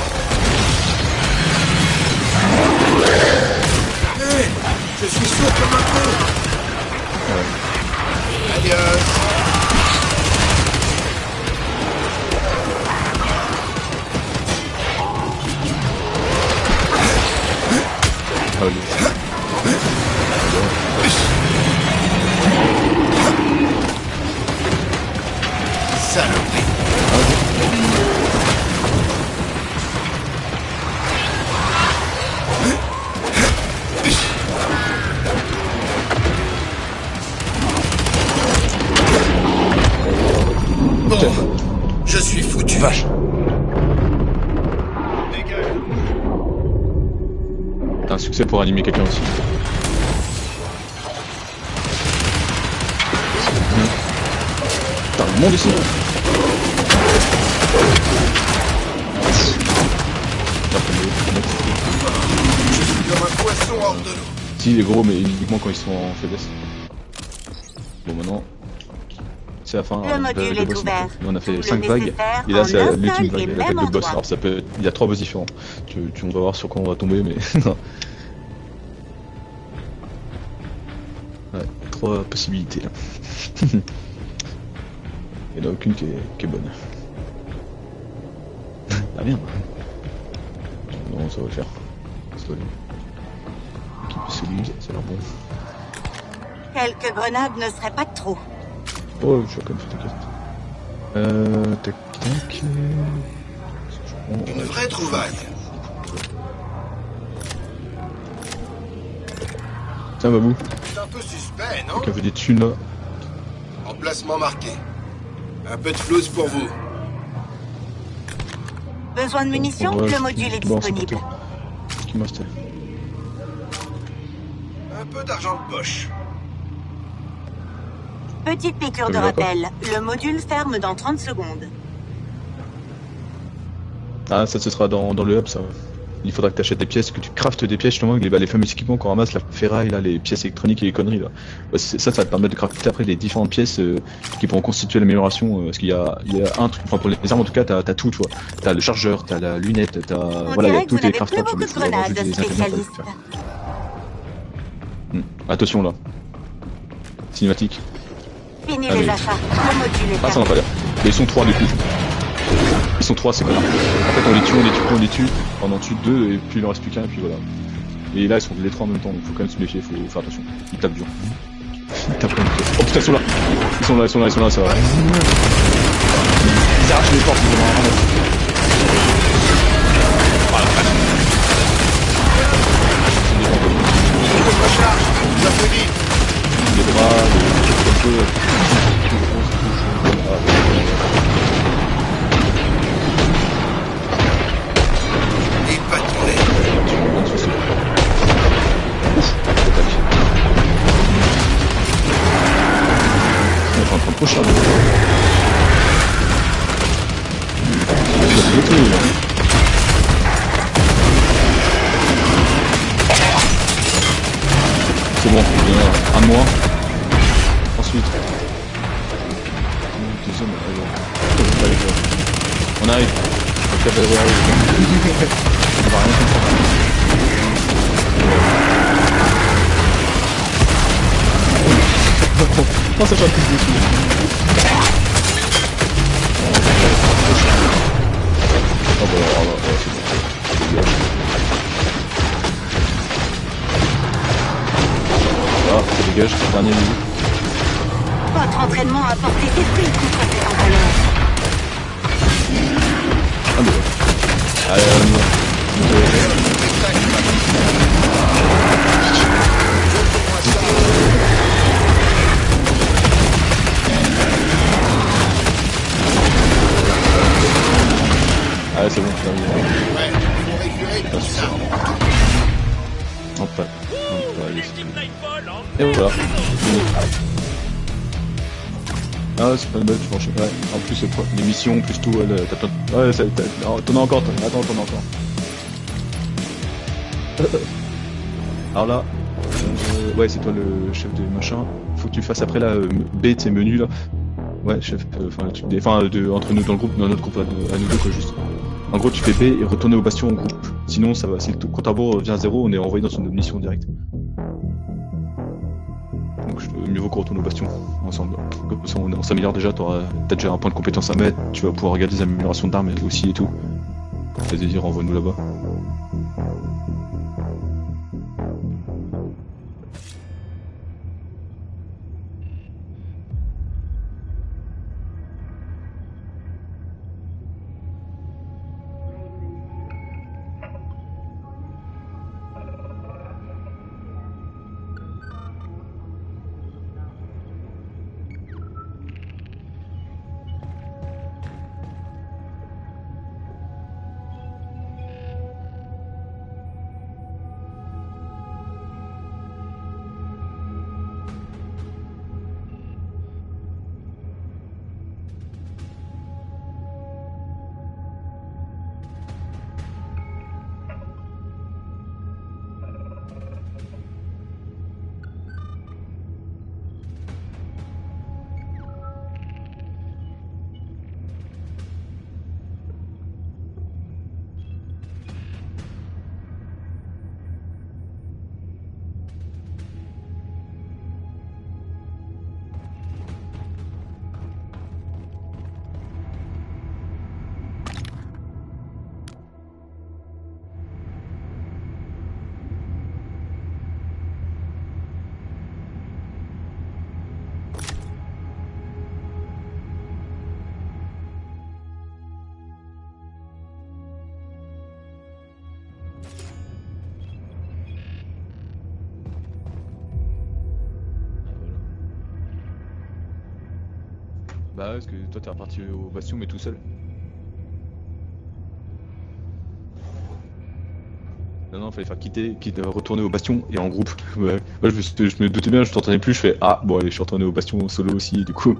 Hé, je suis sourd comme un peu. Adios. Saloperie. Bon, je suis foutu. Vache. T'as un succès pour animer quelqu'un aussi. Putain, le monde ici. Je suis comme un poisson hors de l'eau. Si, il est gros, mais uniquement quand ils sont en faiblesse. Bon, maintenant, c'est la fin. Le module est ouvert. On a fait Tout 5 le vagues. nécessaire Et là, en c'est un l'ultime seul vague, et l'attaque même de boss. endroit. Alors, ça peut. Il y a 3 boss différents. On va voir sur quoi on va tomber, mais. Ouais, 3 possibilités là. Il n'y en a aucune qui est bonne. Ah merde. Non, ça va le faire. Ça va aller. Équipe solide, ça a l'air bon. Quelques grenades ne seraient pas de trop. Oh, je suis quand même fait tac tac. Une vraie trouvaille. Tiens, Babou, C'est un peu suspect, non? quelqu'un veut des thunes là. Emplacement marqué. Un peu de flouze pour vous. Besoin de munitions? Ouais, Le module est bon, c'est disponible. pour toi. Ce qui me restait. Un peu d'argent de poche. Petite piqûre Ça de me va pas. rappel. Le module ferme dans 30 secondes. Ah, ça ce sera dans le hub ça. Il faudra que tu achètes des pièces, que tu craftes des pièces justement, les fameux équipements qu'on ramasse, la ferraille, là, les pièces électroniques et les conneries là. Bah, ça va te permettre de crafter après les différentes pièces qui pourront constituer l'amélioration. Parce qu'il y a un truc, enfin pour les armes en tout cas, t'as tout, tu vois. T'as le chargeur, t'as la lunette, t'as. On Voilà, il y a dirait que tous vous les n'avez plus crafters, beaucoup de faut avoir grenades, juste des ingrédients pour le spécialiste. faire. Attention là. Cinématique. Fini Allez. les achats. Le module est Ah, ça n'a pas l'air. Mais ils sont 3 du coup. Ils sont 3, c'est pas grave. En fait, on les tue, on en tue 2 et puis il en reste plus qu'un et puis voilà. Et là, ils sont les 3 en même temps, donc faut quand même se méfier, faut faire attention. Ils tapent dur. Ils tapent comme ça. Oh putain, ils sont là. Ils sont là, ça va. Ils arrachent les portes, ils vont vraiment. Voilà. Les bras, les peu. Et pas tourné. On est en train de pusher. C'est bon, un de moins. Ensuite. Deuxième, on arrive. On va rien comprendre. Oh, ça choque plus dessus. Oh bah alors, c'est bon. Ah, ça dégage, dernier niveau. Votre entraînement a porté ses fruits contre cet empaleur. Ah mais ouais. Allez, on y va. Ouais, c'est bon, ça y est. Ouais, faut récupérer tout ça. Enfin, allez, c'est tout. Et voilà. Ah, c'est pas mal, tu manges. Ouais. En plus, les missions, plus tout, t'as plein de... Ouais, t'en as encore, attends, t'en as encore. Alors là, ouais, c'est toi le chef de machin. Faut que tu fasses après là, B, tes menus là. Ouais, chef, entre nous dans le groupe, dans notre groupe, à nous deux quoi, juste. En gros, tu fais B et retourner au bastion en groupe. Sinon, ça va, si le compte à rebours revient à 0, on est envoyé dans une mission directe. Donc, mieux vaut qu'on retourne au bastion ensemble. Comme ça, on s'améliore déjà, t'as déjà un point de compétence à mettre, tu vas pouvoir regarder des améliorations d'armes aussi et tout. Vas-y, dire, envoie-nous là-bas. Bah ouais, parce que toi t'es reparti au bastion mais tout seul. Non, fallait faire retourner au bastion et en groupe. Ouais. Moi je me doutais bien, je t'entendais plus, je fais ah bon allez, je suis retourné au bastion solo aussi du coup.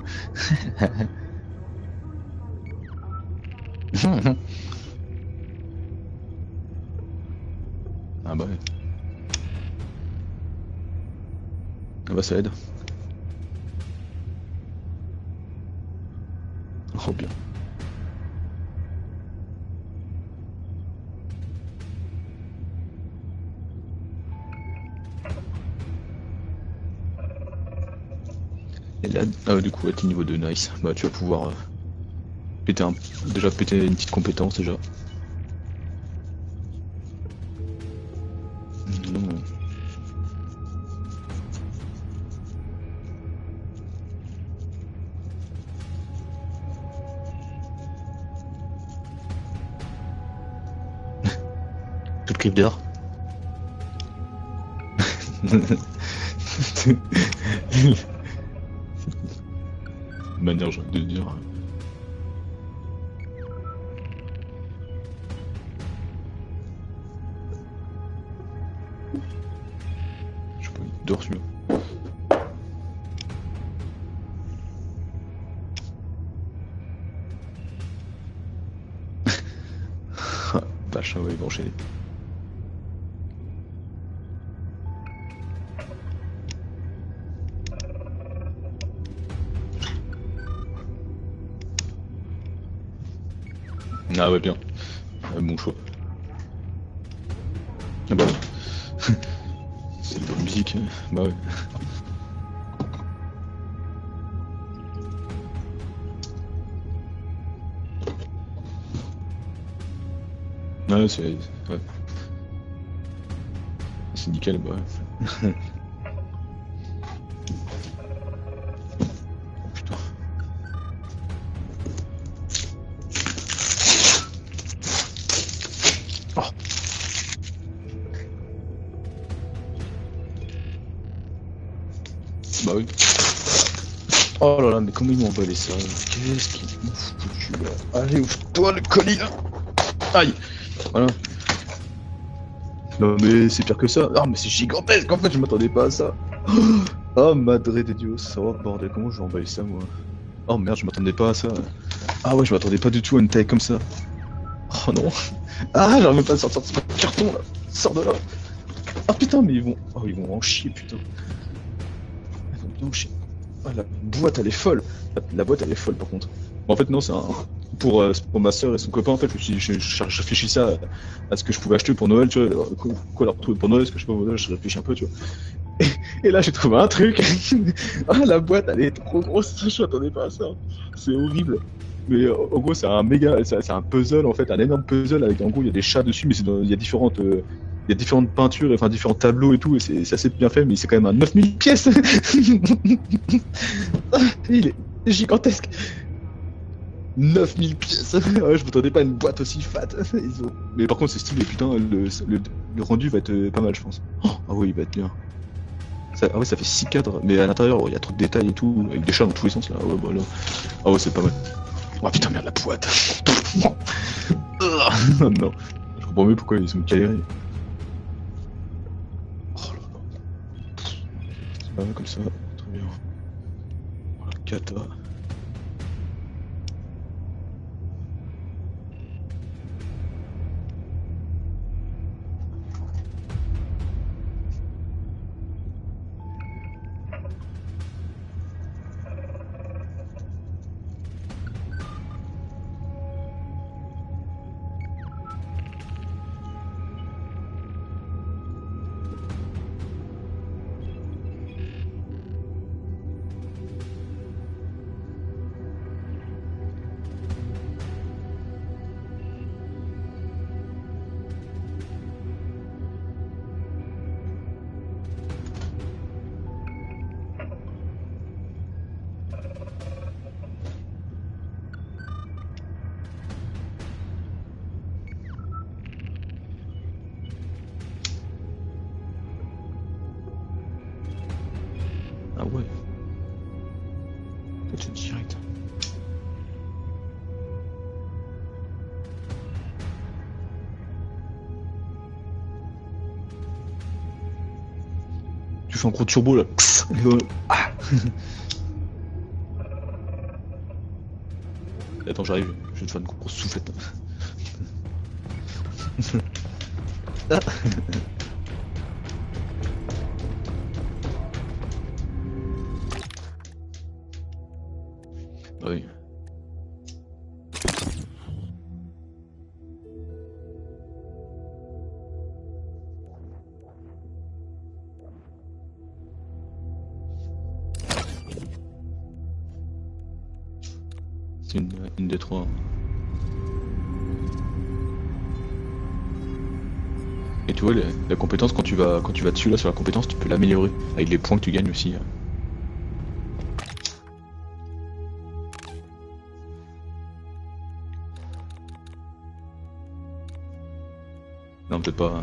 Ah bah ouais. Ah bah ça aide. Oh bien. Et là, du coup, à tes niveau 2, nice. Bah tu vas pouvoir déjà péter une petite compétence déjà. Non. Tout le clip d'heure. Manière de dire. Je sais pas, il dort celui-là. Vache, ouais, ils vont enchaîner. Ah ouais bien, bon choix. Ah bah c'est de la musique, bah ouais. Ouais c'est... ouais. C'est nickel, bah ouais. Bah oui. Oh là là, mais comment ils m'ont emballé ça? Qu'est-ce qu'ils m'ont foutu là? Allez, ouvre-toi le colis là! Aïe. Voilà. Non mais c'est pire que ça. Ah mais c'est gigantesque en fait, je m'attendais pas à ça. Oh madre de Dios. Oh bordel, comment je vais emballer ça moi? Oh merde, je m'attendais pas à ça. Ah ouais, je m'attendais pas du tout à une taille comme ça. Oh non. Ah, j'arrive même pas à sortir de ce carton là. Sors de là. Ah putain, mais ils vont en chier putain. Ils vont bien en chier. Ah, la boîte elle est folle. La boîte elle est folle par contre. En fait non, c'est pour ma soeur et son copain en fait. Je réfléchissais à ce que je pouvais acheter pour Noël, tu vois. Quoi leur trouver pour Noël, parce que je sais pas, je réfléchis un peu, tu vois. Et là j'ai trouvé un truc. Ah la boîte elle est trop grosse, je m'attendais pas à ça. C'est horrible. Mais en gros c'est un c'est un puzzle en fait, un énorme puzzle avec en gros il y a des chats dessus, mais il y a différentes peintures, enfin différents tableaux et tout, et c'est assez bien fait, mais c'est quand même à 9000 pièces. Il est gigantesque. 9000 pièces. Ouais, je m'attendais pas à une boîte aussi fat. Mais par contre c'est stylé, putain, le rendu va être pas mal je pense. Oh, ah oui il va être bien. Ah ouais ça fait 6 cadres, mais à l'intérieur il y a trop de détails et tout, avec des chats dans tous les sens là. Ouais, bah, là. Ah ouais c'est pas mal. Oh putain merde la boîte. Non, je comprends mieux pourquoi ils sont galérés. Oh là là. Voilà comme ça, très bien. Voilà, kata. Ah ouais. C'est direct. Tu fais un gros turbo là. Ah. Attends, j'arrive. Je vais te faire une grosse soufflette. Ah. Oui. C'est une des trois. Et tu vois, la compétence, quand tu vas dessus là sur la compétence, tu peux l'améliorer avec les points que tu gagnes aussi. Non, peut-être pas.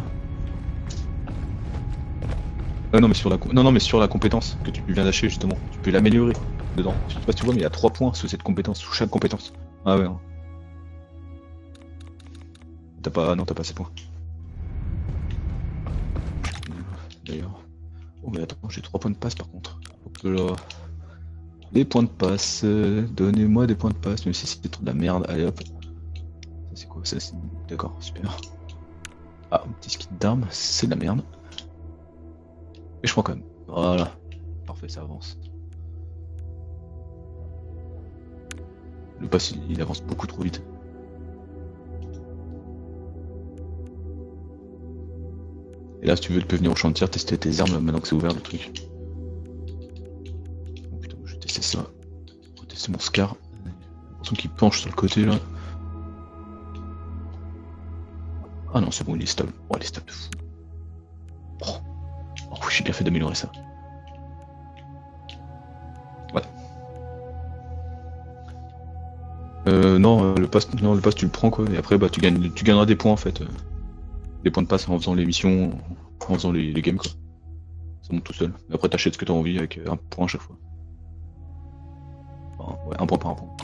Non, mais sur la compétence que tu viens d'acheter justement, tu peux l'améliorer dedans. Je sais pas si tu vois, mais il y a 3 points sous cette compétence, sous chaque compétence. Ah ouais. Non. T'as pas assez de points. D'ailleurs. Oh mais attends, j'ai 3 points de passe par contre. Donc là, des points de passe. Donnez-moi des points de passe, même si c'était trop de la merde. Allez hop. Ça c'est quoi ça? D'accord, super. Ah, un petit skin d'armes, c'est de la merde. Mais je prends quand même. Voilà. Parfait, ça avance. Le pass il avance beaucoup trop vite. Et là si tu veux, tu peux venir au champ de tir, tester tes armes maintenant que c'est ouvert le truc. Oh putain, je vais tester ça. Je vais tester mon Scar. J'ai l'impression qu'il penche sur le côté là. Ah non, c'est bon, il est stable. Oh, il est stable de fou. Oh, j'ai bien fait d'améliorer ça. Ouais. Non, le pass tu le prends quoi, et après bah tu gagneras des points en fait. Des points de passe en faisant les missions, en faisant les games quoi. Ça monte tout seul. Et après t'achètes ce que t'as envie avec un point à chaque fois. Enfin, ouais, un point par un point.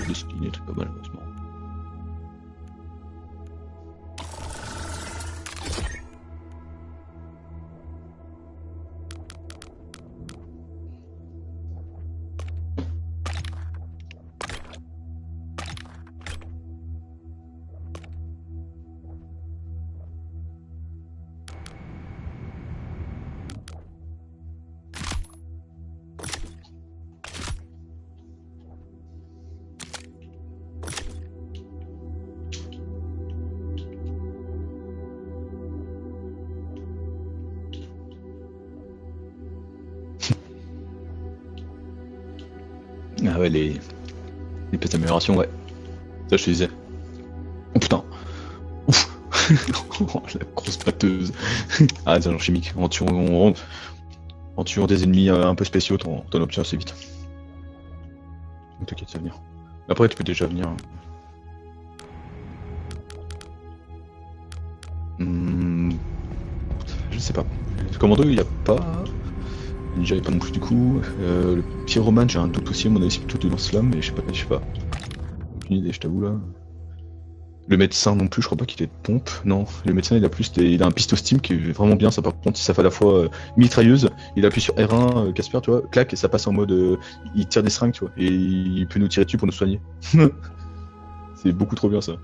des skins, des trucs pas mal, c'est marrant. Ah ouais, les pièces d'amélioration, ouais. Ça, je te disais. Oh putain. Ouf. Oh, la grosse batteuse. Ah, des agents chimiques. En tuant des ennemis un peu spéciaux, t'en obtiens assez vite. Donc t'inquiète, ça va venir. Après, tu peux déjà venir. Je sais pas. Le commando, il y a pas. Ninja, il y a pas non plus du coup. Le pyromane, j'ai un doute aussi, à mon avis, c'est plutôt dans slam, mais je sais pas. Aucune idée, je t'avoue là. Le médecin non plus, je crois pas qu'il ait de pompe. Non, le médecin il a un pistolet steam qui est vraiment bien. Ça par contre, ça fait à la fois mitrailleuse. Il appuie sur R1, Casper, tu vois, clac, et ça passe en mode. Il tire des seringues, tu vois, et il peut nous tirer dessus pour nous soigner. C'est beaucoup trop bien ça. Le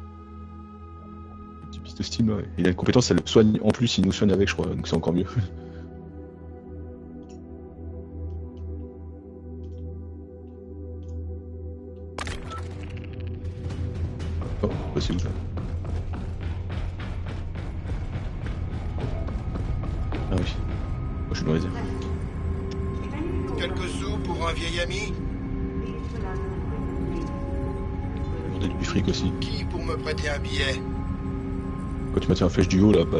petit pistolet steam, ouais. Il a une compétence, elle le soigne en plus, il nous soigne avec, je crois, donc c'est encore mieux. Oh, c'est où ça? Ah oui. Moi, je suis dans les airs. Quelques sous pour un vieil ami? Demander du fric aussi. Qui pour me prêter un billet? Quand tu maintiens la flèche du haut, là, bah,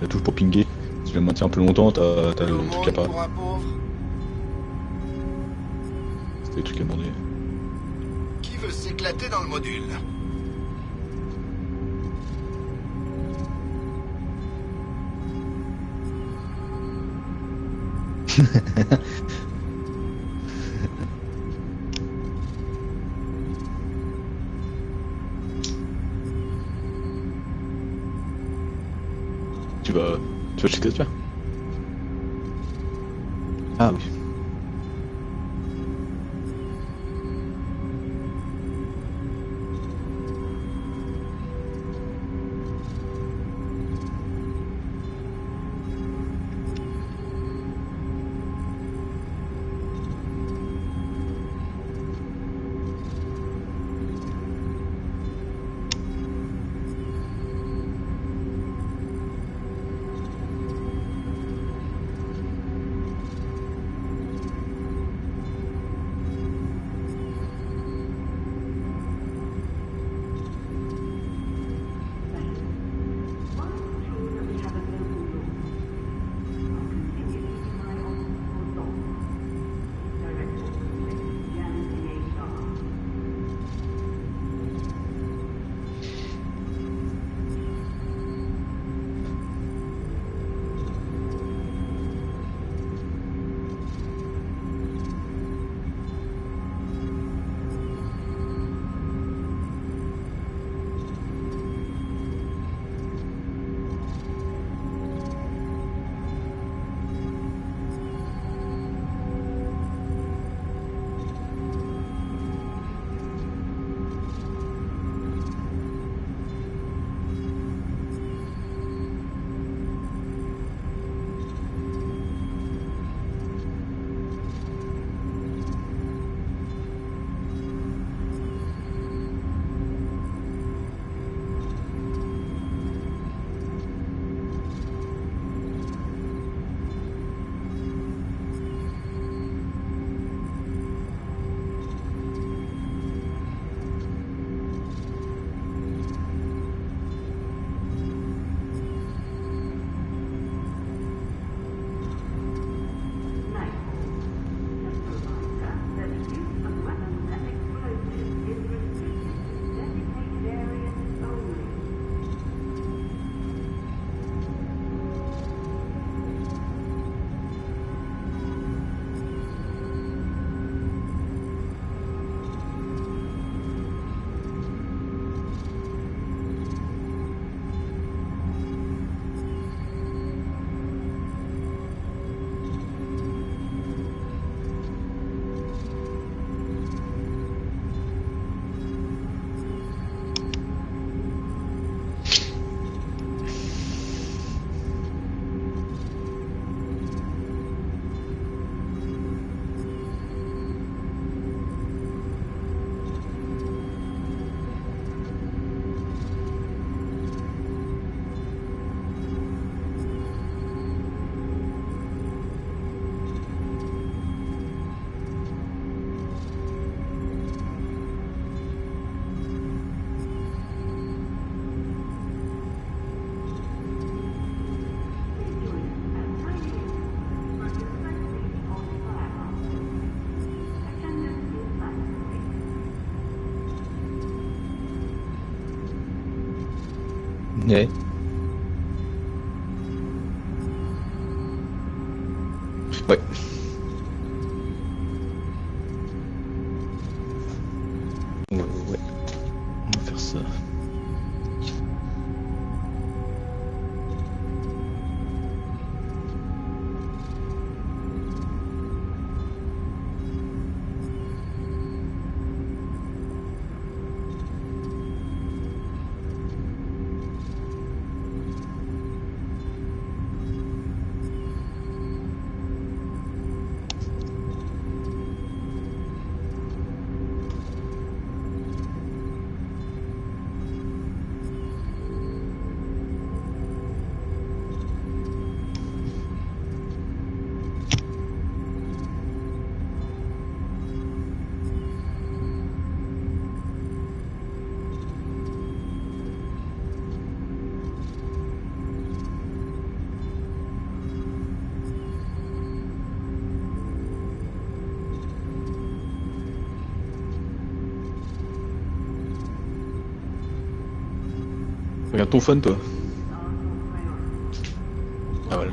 la touche pour pinguer, si tu la maintiens un peu longtemps, t'as le truc à part. Pour un pauvre? C'était des trucs à demander. Qui veut s'éclater dans le module? Tu vas chez Casper? Ah oui. Ouais. Ouais. Ouais. On va faire ça. Regarde ton phone, toi. Ah voilà.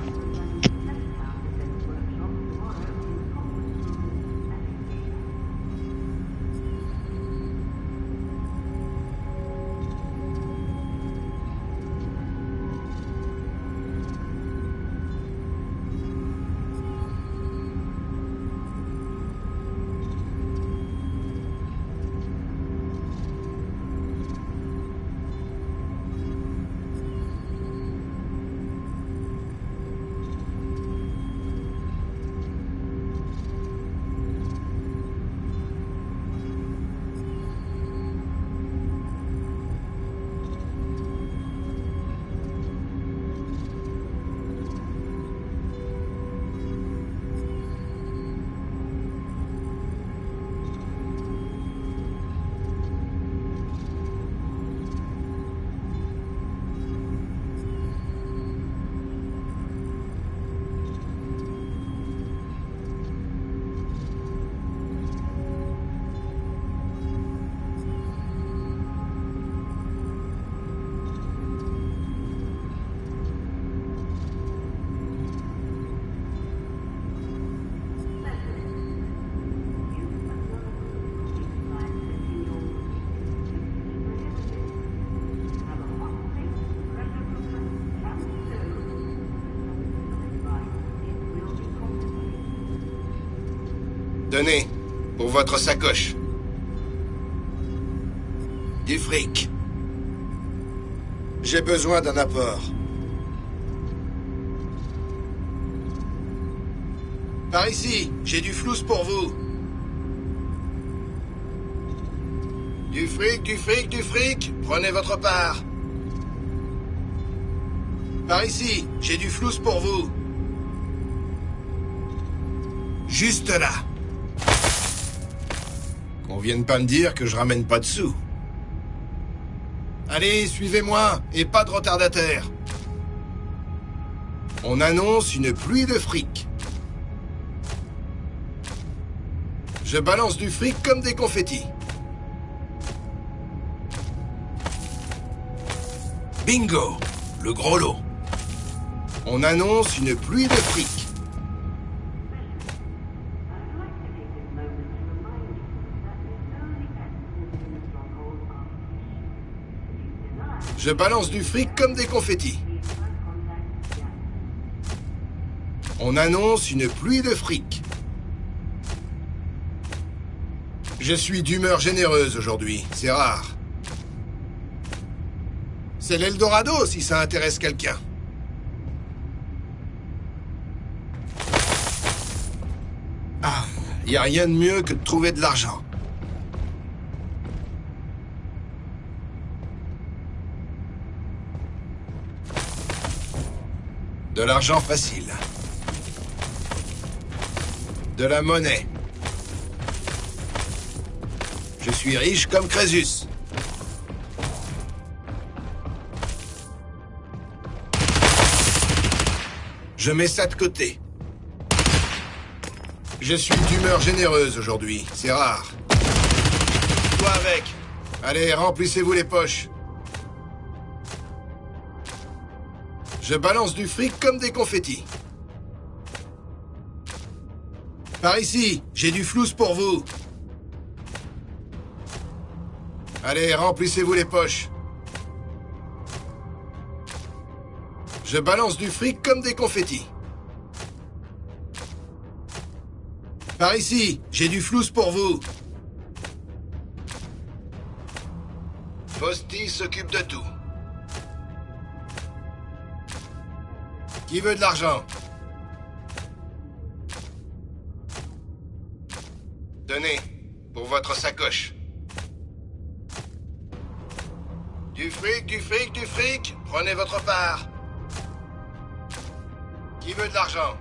Tenez, pour votre sacoche. Du fric. J'ai besoin d'un apport. Par ici, j'ai du flouze pour vous. Du fric, du fric, du fric. Prenez votre part. Par ici, j'ai du flouze pour vous. Juste là. Qu'on vienne pas me dire que je ramène pas de sous. Allez, suivez-moi, et pas de retardataire. On annonce une pluie de fric. Je balance du fric comme des confettis. Bingo, le gros lot. On annonce une pluie de fric. Je balance du fric comme des confettis. On annonce une pluie de fric. Je suis d'humeur généreuse aujourd'hui, c'est rare. C'est l'Eldorado si ça intéresse quelqu'un. Ah, y a rien de mieux que de trouver de l'argent. De l'argent facile. De la monnaie. Je suis riche comme Crésus. Je mets ça de côté. Je suis d'humeur généreuse aujourd'hui, c'est rare. Toi avec. Allez, remplissez-vous les poches. Je balance du fric comme des confettis. Par ici, j'ai du flouze pour vous. Allez, remplissez-vous les poches. Je balance du fric comme des confettis. Par ici, j'ai du flouze pour vous. Fausti s'occupe de tout. Qui veut de l'argent? Tenez, pour votre sacoche. Du fric, du fric, du fric. Prenez votre part. Qui veut de l'argent?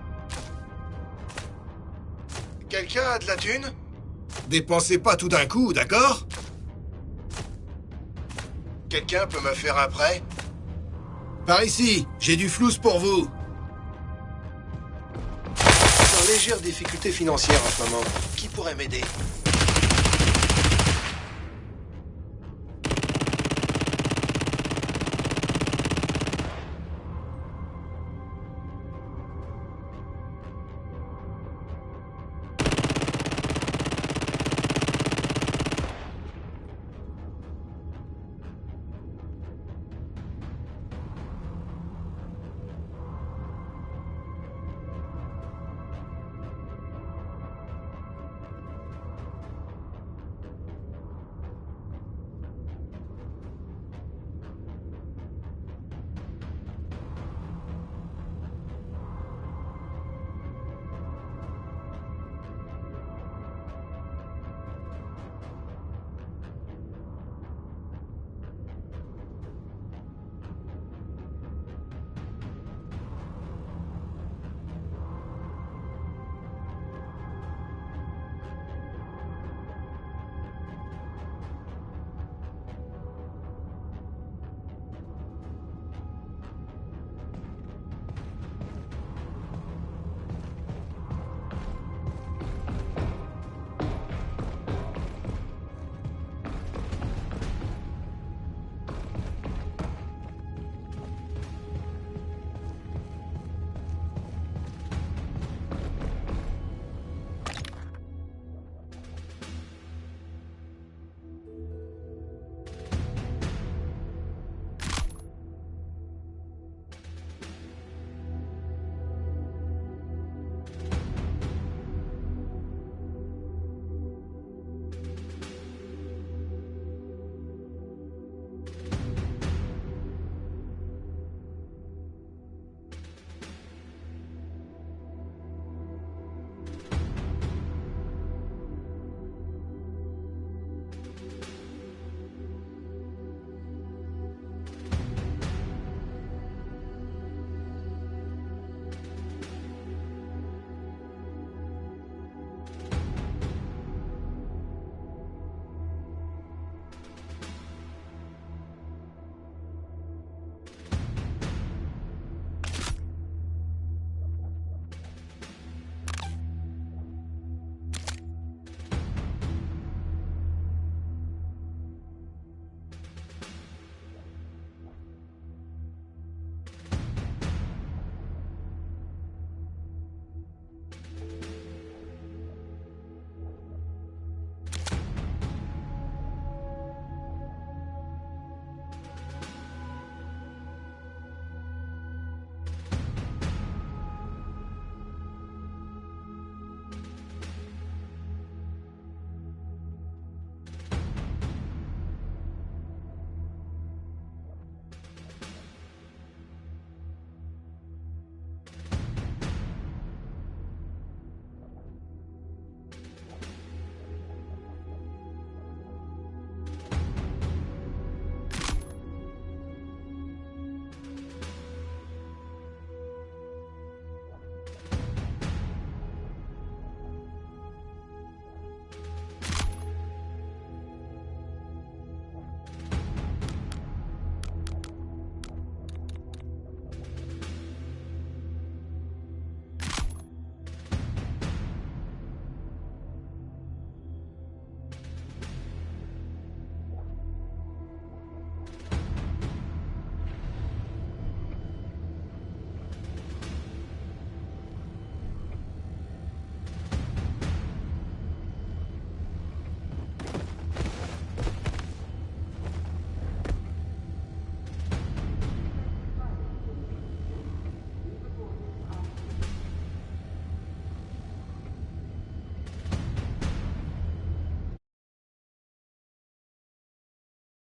Quelqu'un a de la thune? Dépensez pas tout d'un coup, d'accord? Quelqu'un peut me faire un prêt? Par ici, j'ai du flouze pour vous. Je suis en légère difficulté financière en ce moment. Qui pourrait m'aider?